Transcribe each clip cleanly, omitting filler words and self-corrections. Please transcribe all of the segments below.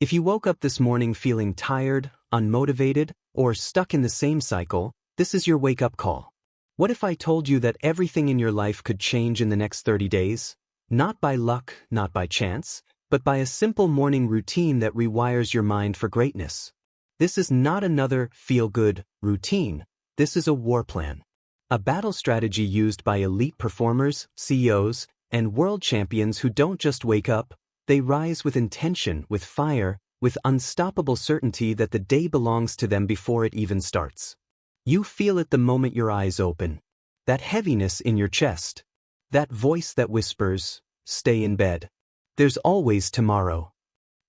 If you woke up this morning feeling tired, unmotivated, or stuck in the same cycle, this is your wake-up call. What if I told you that everything in your life could change in the next 30 days? Not by luck, not by chance, but by a simple morning routine that rewires your mind for greatness. This is not another feel-good routine. This is a war plan. A battle strategy used by elite performers, CEOs, and world champions who don't just wake up, they rise with intention, with fire, with unstoppable certainty that the day belongs to them before it even starts. You feel it the moment your eyes open. That heaviness in your chest. That voice that whispers, stay in bed. There's always tomorrow.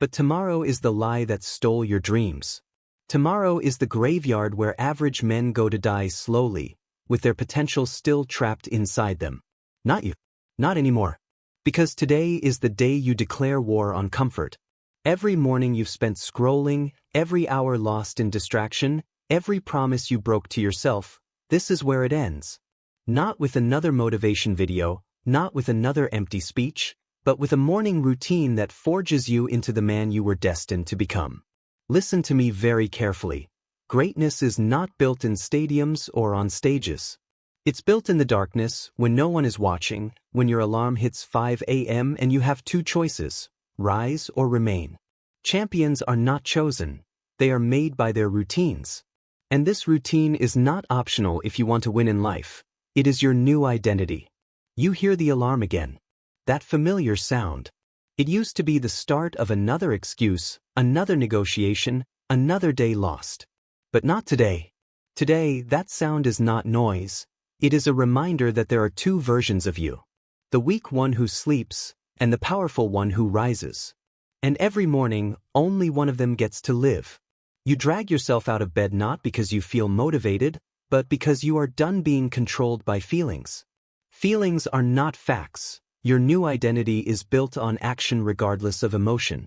But tomorrow is the lie that stole your dreams. Tomorrow is the graveyard where average men go to die slowly, with their potential still trapped inside them. Not you. Not anymore. Because today is the day you declare war on comfort. Every morning you've spent scrolling, every hour lost in distraction, every promise you broke to yourself, this is where it ends. Not with another motivation video, not with another empty speech, but with a morning routine that forges you into the man you were destined to become. Listen to me very carefully. Greatness is not built in stadiums or on stages. It's built in the darkness, when no one is watching, when your alarm hits 5 a.m. and you have two choices, rise or remain. Champions are not chosen. They are made by their routines. And this routine is not optional if you want to win in life. It is your new identity. You hear the alarm again. That familiar sound. It used to be the start of another excuse, another negotiation, another day lost. But not today. Today, that sound is not noise. It is a reminder that there are two versions of you. The weak one who sleeps, and the powerful one who rises. And every morning, only one of them gets to live. You drag yourself out of bed not because you feel motivated, but because you are done being controlled by feelings. Feelings are not facts. Your new identity is built on action regardless of emotion.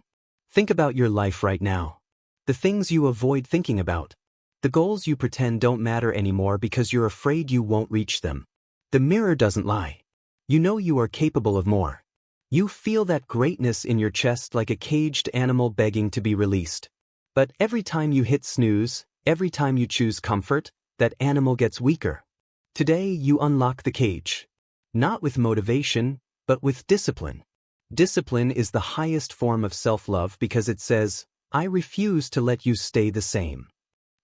Think about your life right now. The things you avoid thinking about. The goals you pretend don't matter anymore because you're afraid you won't reach them. The mirror doesn't lie. You know you are capable of more. You feel that greatness in your chest like a caged animal begging to be released. But every time you hit snooze, every time you choose comfort, that animal gets weaker. Today you unlock the cage. Not with motivation, but with discipline. Discipline is the highest form of self-love because it says, I refuse to let you stay the same.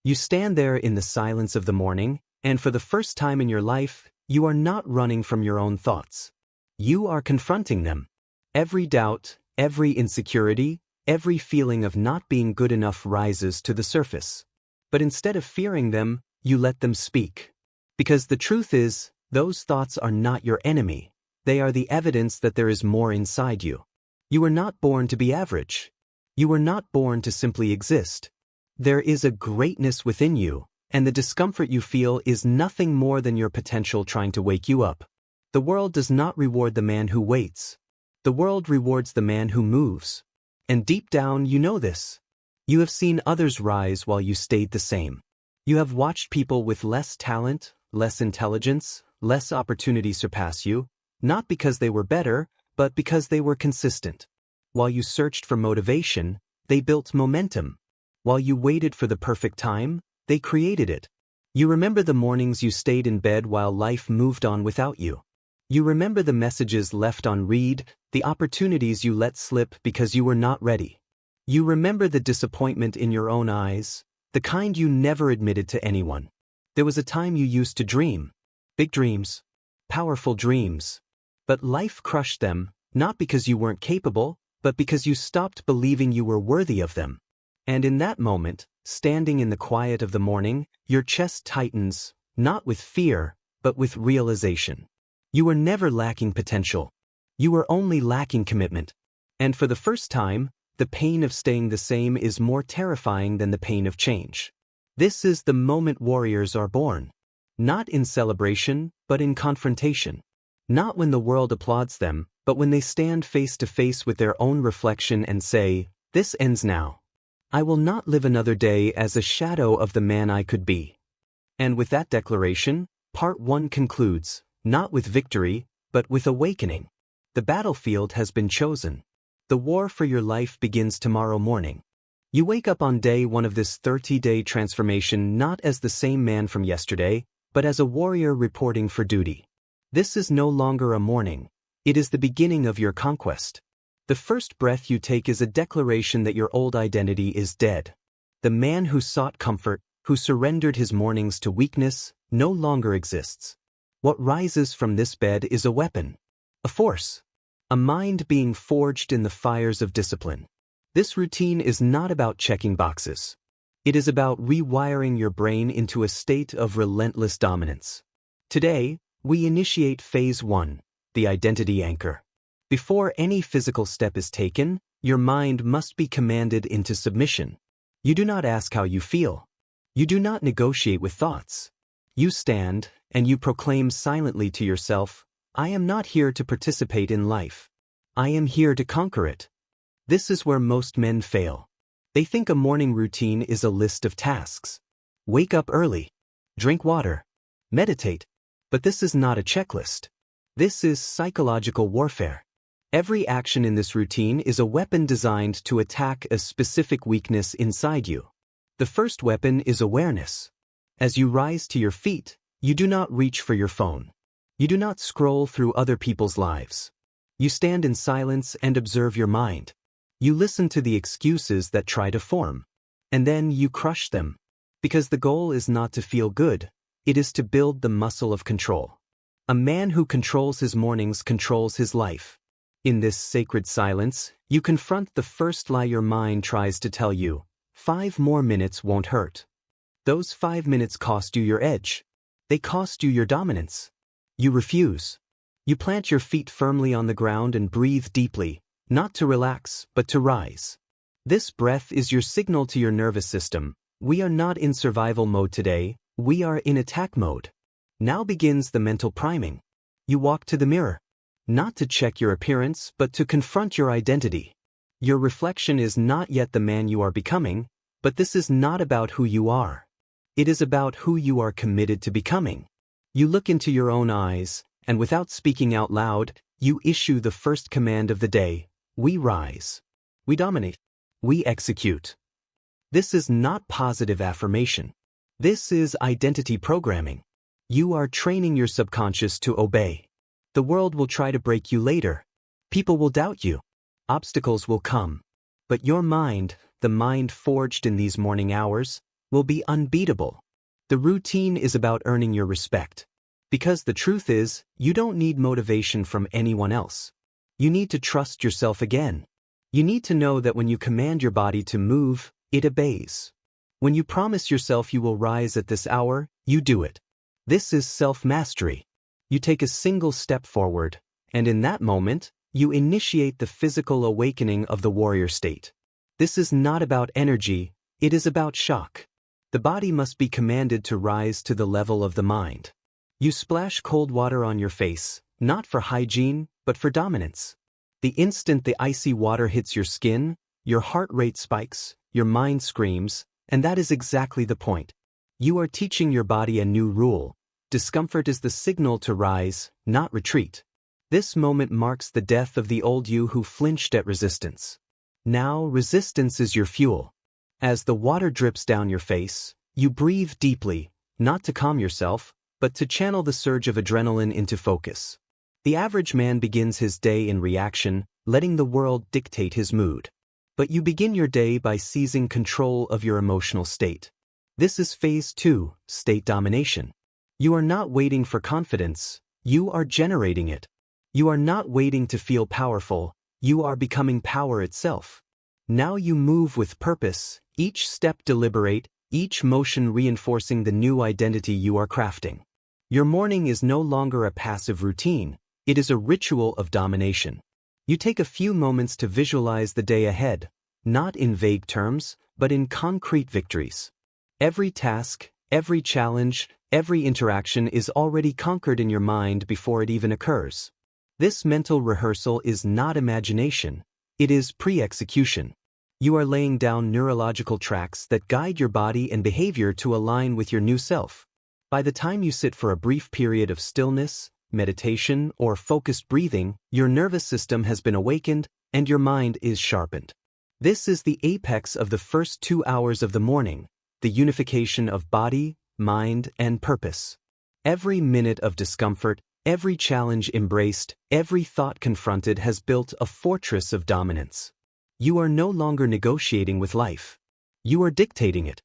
You stand there in the silence of the morning, and for the first time in your life, you are not running from your own thoughts. You are confronting them. Every doubt, every insecurity, every feeling of not being good enough rises to the surface. But instead of fearing them, you let them speak. Because the truth is, those thoughts are not your enemy. They are the evidence that there is more inside you. You were not born to be average. You were not born to simply exist. There is a greatness within you, and the discomfort you feel is nothing more than your potential trying to wake you up. The world does not reward the man who waits. The world rewards the man who moves. And deep down you know this. You have seen others rise while you stayed the same. You have watched people with less talent, less intelligence, less opportunity surpass you, not because they were better, but because they were consistent. While you searched for motivation, they built momentum. While you waited for the perfect time, they created it. You remember the mornings you stayed in bed while life moved on without you. You remember the messages left on read, the opportunities you let slip because you were not ready. You remember the disappointment in your own eyes, the kind you never admitted to anyone. There was a time you used to dream. Big dreams. Powerful dreams. But life crushed them, not because you weren't capable, but because you stopped believing you were worthy of them. And in that moment, standing in the quiet of the morning, your chest tightens, not with fear, but with realization. You were never lacking potential. You were only lacking commitment. And for the first time, the pain of staying the same is more terrifying than the pain of change. This is the moment warriors are born. Not in celebration, but in confrontation. Not when the world applauds them, but when they stand face to face with their own reflection and say, this ends now. I will not live another day as a shadow of the man I could be. And with that declaration, part 1 concludes, not with victory, but with awakening. The battlefield has been chosen. The war for your life begins tomorrow morning. You wake up on day one of this 30-day transformation not as the same man from yesterday, but as a warrior reporting for duty. This is no longer a morning. It is the beginning of your conquest. The first breath you take is a declaration that your old identity is dead. The man who sought comfort, who surrendered his mornings to weakness, no longer exists. What rises from this bed is a weapon, a force, a mind being forged in the fires of discipline. This routine is not about checking boxes. It is about rewiring your brain into a state of relentless dominance. Today, we initiate Phase 1, the identity anchor. Before any physical step is taken, your mind must be commanded into submission. You do not ask how you feel. You do not negotiate with thoughts. You stand, and you proclaim silently to yourself, I am not here to participate in life. I am here to conquer it. This is where most men fail. They think a morning routine is a list of tasks. Wake up early. Drink water. Meditate. But this is not a checklist. This is psychological warfare. Every action in this routine is a weapon designed to attack a specific weakness inside you. The first weapon is awareness. As you rise to your feet, you do not reach for your phone. You do not scroll through other people's lives. You stand in silence and observe your mind. You listen to the excuses that try to form. And then you crush them. Because the goal is not to feel good, it is to build the muscle of control. A man who controls his mornings controls his life. In this sacred silence, you confront the first lie your mind tries to tell you. 5 more minutes won't hurt. Those 5 minutes cost you your edge. They cost you your dominance. You refuse. You plant your feet firmly on the ground and breathe deeply, not to relax, but to rise. This breath is your signal to your nervous system. We are not in survival mode today, we are in attack mode. Now begins the mental priming. You walk to the mirror. Not to check your appearance, but to confront your identity. Your reflection is not yet the man you are becoming, but this is not about who you are. It is about who you are committed to becoming. You look into your own eyes, and without speaking out loud, you issue the first command of the day. We rise. We dominate. We execute. This is not positive affirmation. This is identity programming. You are training your subconscious to obey. The world will try to break you later. People will doubt you. Obstacles will come. But your mind, the mind forged in these morning hours, will be unbeatable. The routine is about earning your respect. Because the truth is, you don't need motivation from anyone else. You need to trust yourself again. You need to know that when you command your body to move, it obeys. When you promise yourself you will rise at this hour, you do it. This is self-mastery. You take a single step forward, and in that moment, you initiate the physical awakening of the warrior state. This is not about energy, it is about shock. The body must be commanded to rise to the level of the mind. You splash cold water on your face, not for hygiene, but for dominance. The instant the icy water hits your skin, your heart rate spikes, your mind screams, and that is exactly the point. You are teaching your body a new rule. Discomfort is the signal to rise, not retreat. This moment marks the death of the old you who flinched at resistance. Now, resistance is your fuel. As the water drips down your face, you breathe deeply, not to calm yourself, but to channel the surge of adrenaline into focus. The average man begins his day in reaction, letting the world dictate his mood. But you begin your day by seizing control of your emotional state. This is Phase 2, state domination. You are not waiting for confidence, you are generating it. You are not waiting to feel powerful, you are becoming power itself. Now you move with purpose, each step deliberate, each motion reinforcing the new identity you are crafting. Your morning is no longer a passive routine, it is a ritual of domination. You take a few moments to visualize the day ahead, not in vague terms, but in concrete victories. Every task, every challenge, every interaction is already conquered in your mind before it even occurs. This mental rehearsal is not imagination, it is pre-execution. You are laying down neurological tracks that guide your body and behavior to align with your new self. By the time you sit for a brief period of stillness, meditation, or focused breathing, your nervous system has been awakened and your mind is sharpened. This is the apex of the first 2 hours of the morning, the unification of body, mind, and purpose. Every minute of discomfort, every challenge embraced, every thought confronted has built a fortress of dominance. You are no longer negotiating with life. You are dictating it.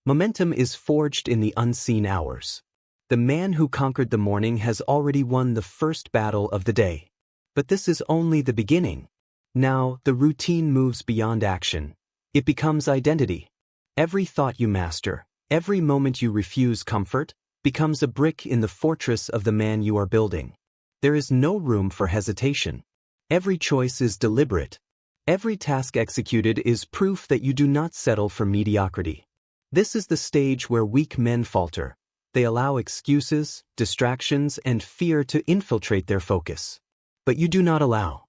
Momentum is forged in the unseen hours. The man who conquered the morning has already won the first battle of the day. But this is only the beginning. Now, the routine moves beyond action. It becomes identity. Every thought you master, every moment you refuse comfort, becomes a brick in the fortress of the man you are building. There is no room for hesitation. Every choice is deliberate. Every task executed is proof that you do not settle for mediocrity. This is the stage where weak men falter. They allow excuses, distractions, and fear to infiltrate their focus. But you do not allow.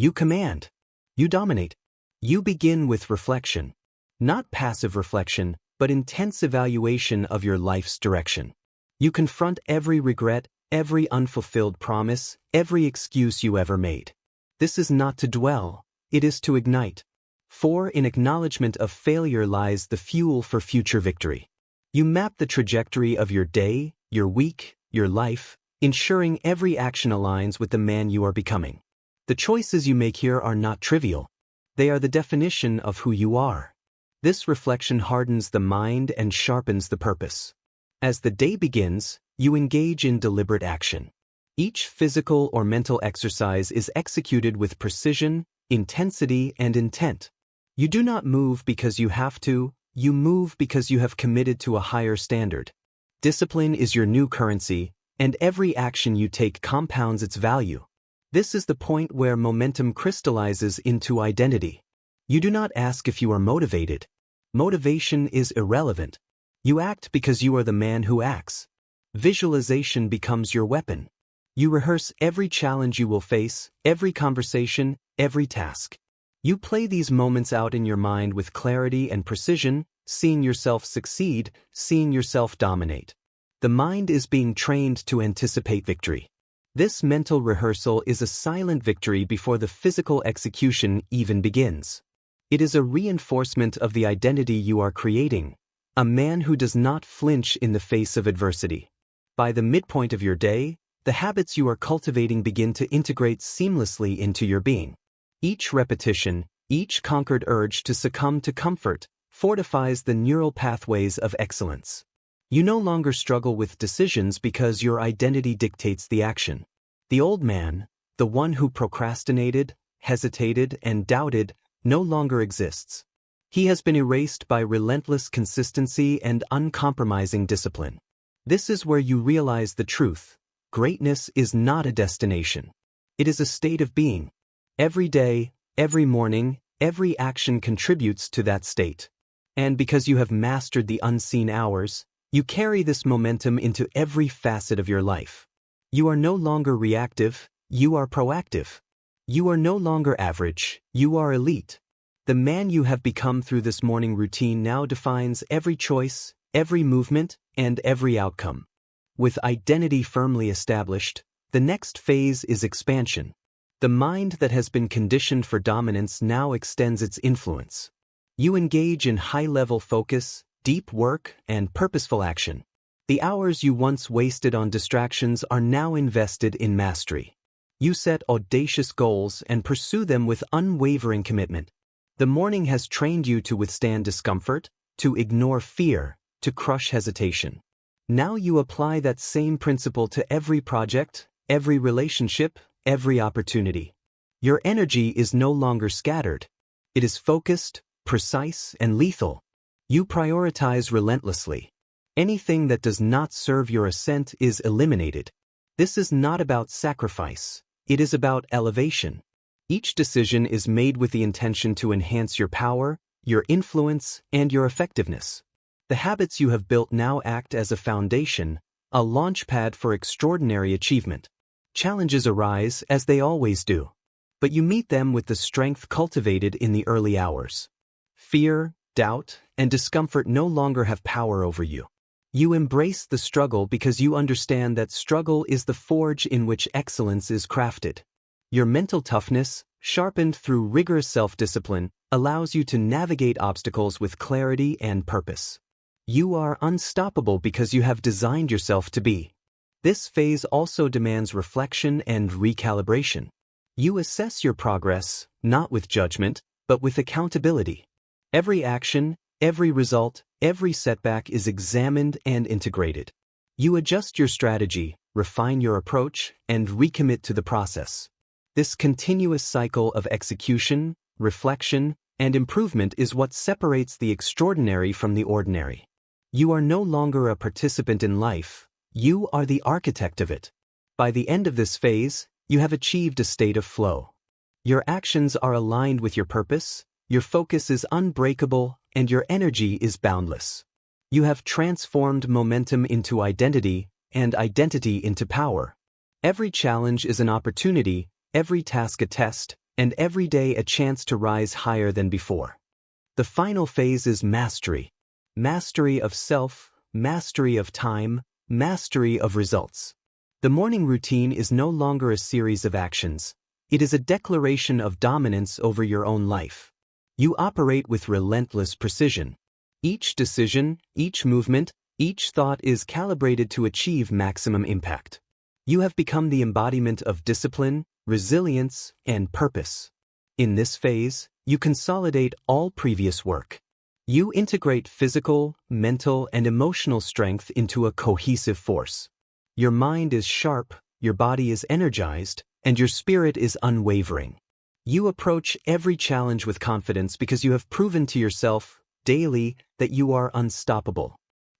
You command. You dominate. You begin with reflection. Not passive reflection, but intense evaluation of your life's direction. You confront every regret, every unfulfilled promise, every excuse you ever made. This is not to dwell, it is to ignite. For in acknowledgement of failure lies the fuel for future victory. You map the trajectory of your day, your week, your life, ensuring every action aligns with the man you are becoming. The choices you make here are not trivial. They are the definition of who you are. This reflection hardens the mind and sharpens the purpose. As the day begins, you engage in deliberate action. Each physical or mental exercise is executed with precision, intensity, and intent. You do not move because you have to, you move because you have committed to a higher standard. Discipline is your new currency, and every action you take compounds its value. This is the point where momentum crystallizes into identity. You do not ask if you are motivated. Motivation is irrelevant. You act because you are the man who acts. Visualization becomes your weapon. You rehearse every challenge you will face, every conversation, every task. You play these moments out in your mind with clarity and precision, seeing yourself succeed, seeing yourself dominate. The mind is being trained to anticipate victory. This mental rehearsal is a silent victory before the physical execution even begins. It is a reinforcement of the identity you are creating, a man who does not flinch in the face of adversity. By the midpoint of your day, the habits you are cultivating begin to integrate seamlessly into your being. Each repetition, each conquered urge to succumb to comfort, fortifies the neural pathways of excellence. You no longer struggle with decisions because your identity dictates the action. The old man, the one who procrastinated, hesitated, and doubted, no longer exists. He has been erased by relentless consistency and uncompromising discipline. This is where you realize the truth. Greatness is not a destination. It is a state of being. Every day, every morning, every action contributes to that state. And because you have mastered the unseen hours, you carry this momentum into every facet of your life. You are no longer reactive, you are proactive. You are no longer average, you are elite. The man you have become through this morning routine now defines every choice, every movement, and every outcome. With identity firmly established, the next phase is expansion. The mind that has been conditioned for dominance now extends its influence. You engage in high-level focus, deep work, and purposeful action. The hours you once wasted on distractions are now invested in mastery. You set audacious goals and pursue them with unwavering commitment. The morning has trained you to withstand discomfort, to ignore fear, to crush hesitation. Now you apply that same principle to every project, every relationship, every opportunity. Your energy is no longer scattered. It is focused, precise, and lethal. You prioritize relentlessly. Anything that does not serve your ascent is eliminated. This is not about sacrifice. It is about elevation. Each decision is made with the intention to enhance your power, your influence, and your effectiveness. The habits you have built now act as a foundation, a launchpad for extraordinary achievement. Challenges arise as they always do, but you meet them with the strength cultivated in the early hours. Fear, doubt, and discomfort no longer have power over you. You embrace the struggle because you understand that struggle is the forge in which excellence is crafted. Your mental toughness, sharpened through rigorous self-discipline, allows you to navigate obstacles with clarity and purpose. You are unstoppable because you have designed yourself to be. This phase also demands reflection and recalibration. You assess your progress, not with judgment, but with accountability. Every action, every result, every setback is examined and integrated. You adjust your strategy, refine your approach, and recommit to the process. This continuous cycle of execution, reflection, and improvement is what separates the extraordinary from the ordinary. You are no longer a participant in life, you are the architect of it. By the end of this phase, you have achieved a state of flow. Your actions are aligned with your purpose, your focus is unbreakable, and your energy is boundless. You have transformed momentum into identity, and identity into power. Every challenge is an opportunity, every task a test, and every day a chance to rise higher than before. The final phase is mastery. Mastery of self, mastery of time, mastery of results. The morning routine is no longer a series of actions. It is a declaration of dominance over your own life. You operate with relentless precision. Each decision, each movement, each thought is calibrated to achieve maximum impact. You have become the embodiment of discipline, resilience, and purpose. In this phase, you consolidate all previous work. You integrate physical, mental, and emotional strength into a cohesive force. Your mind is sharp, your body is energized, and your spirit is unwavering. You approach every challenge with confidence because you have proven to yourself, daily, that you are unstoppable.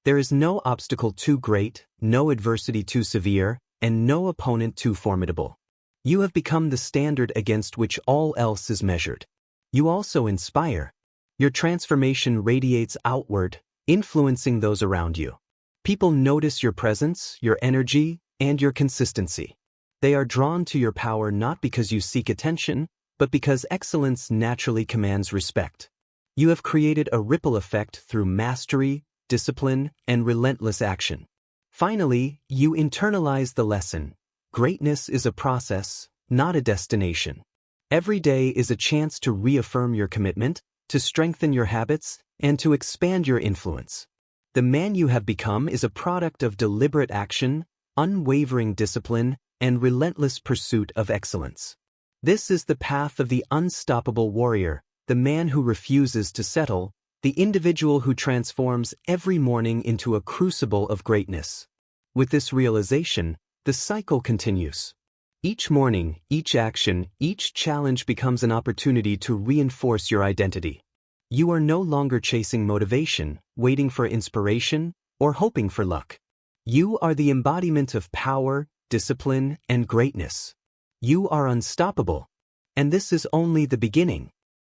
There is no obstacle too great, no adversity too severe, and no opponent too formidable. You have become the standard against which all else is measured. You also inspire. Your transformation radiates outward, influencing those around you. People notice your presence, your energy, and your consistency. They are drawn to your power not because you seek attention, but because excellence naturally commands respect. You have created a ripple effect through mastery, discipline, and relentless action. Finally, you internalize the lesson. Greatness is a process, not a destination. Every day is a chance to reaffirm your commitment, to strengthen your habits, and to expand your influence. The man you have become is a product of deliberate action, unwavering discipline, and relentless pursuit of excellence. This is the path of the unstoppable warrior, the man who refuses to settle, the individual who transforms every morning into a crucible of greatness. With this realization, the cycle continues. Each morning, each action, each challenge becomes an opportunity to reinforce your identity. You are no longer chasing motivation, waiting for inspiration, or hoping for luck. You are the embodiment of power, discipline, and greatness. You are unstoppable. And this is only the beginning.